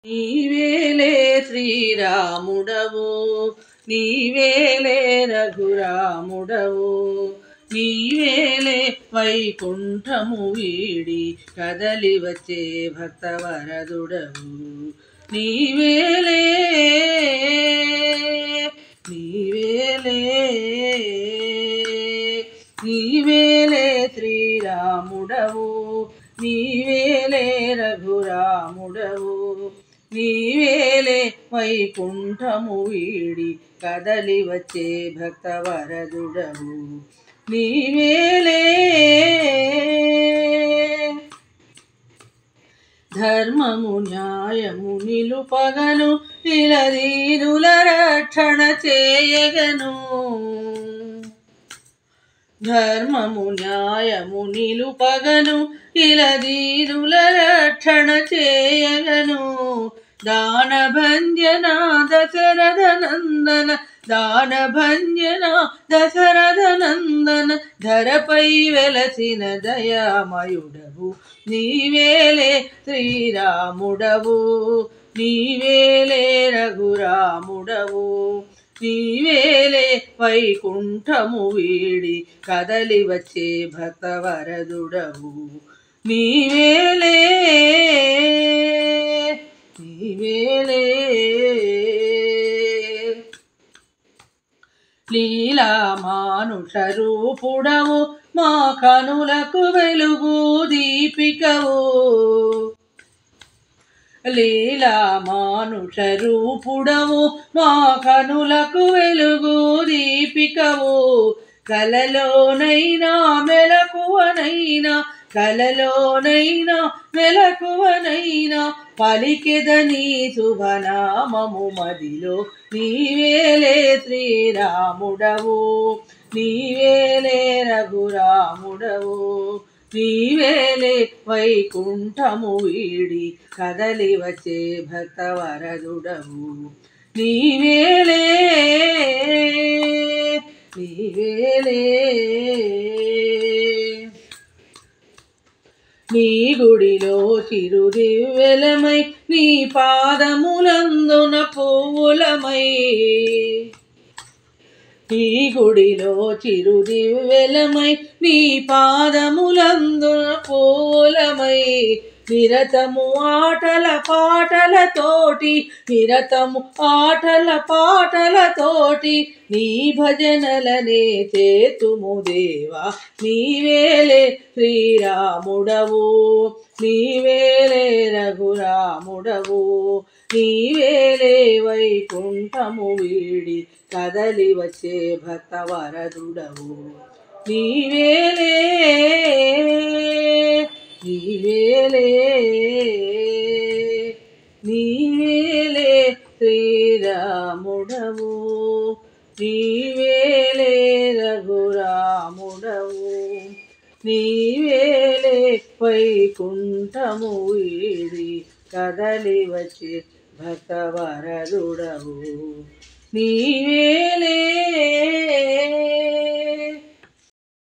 నీవేలే శ్రీరాముడవు, నీవేలే రఘురాముడవు, నీవేలే వైకుంఠము వీడి కదలి వచ్చే భక్తవరదుడవు. నీవేలే నీవేలే నీవేలే శ్రీరాముడవు, నీవేలే రఘురాముడవు, నీవేలే వైకుంఠము వీడి కదలి వచ్చే భక్తవరదుడవు. నీవేలే ధర్మము న్యాయము నిలుపగను, ఇలదీనుల రక్షణ చేయగను. ధర్మము నందము నిలుపగను, ఇలదీనుల రక్షణ చేయగను. దానభంజన దశరథ నందన, దానభంజన దశరథ నందన, ధరపై వెలసిన దయామయుడవు. నీవేలే శ్రీరాముడవు, నీవేలే రఘురాముడవు, నీవేలే వైకుంఠము వీడి కదలి వచ్చే భక్తవరదుడవు. నీవేలే నీవేలే లీలా మానుష రూపుడవు, మా కనులకు వెలుగు దీపికవు. లీలా మానుష రూపుడవు, మా కనులకు వెలుగు దీపికవు. కలలోనైనా మెలకువనైనా, కలలోనైనా మెలకువనైనా, పలికెదని శుభనామము మదిలో. నీవేలే శ్రీరాముడవు, నీవేలే రఘురాముడవు, నీవేలే వైకుంఠము వీడి కదలి వచ్చే భక్తవరదుడవు. నీవేలే నీవేలే నీ గుడిలో చిరుదివ్వెలమై, నీ పాదములందున పువ్వులమై. నీ గుడిలో చిరుదివ్వెలమై, నీ పాదములందున పువ్వులమై. నిరతము ఆటల పాటలతోటి, నిరతము ఆటల పాటలతోటి, నీ భజనలనే చేతుము దేవా. నీవేలే శ్రీరాముడవు, నీవేలే రఘురాముడవు, నీవేలే వైకుంఠము వీడి కదలి వచ్చే భక్తవరదుడవు. నీవేలే నీవేలే నీవేలే శ్రీరాముడవు, నీవేలే రఘురాముడవు, నీవేలే వైకుంఠము వీడి కదలి వచ్చే భక్తవరదుడవు. నీవేలే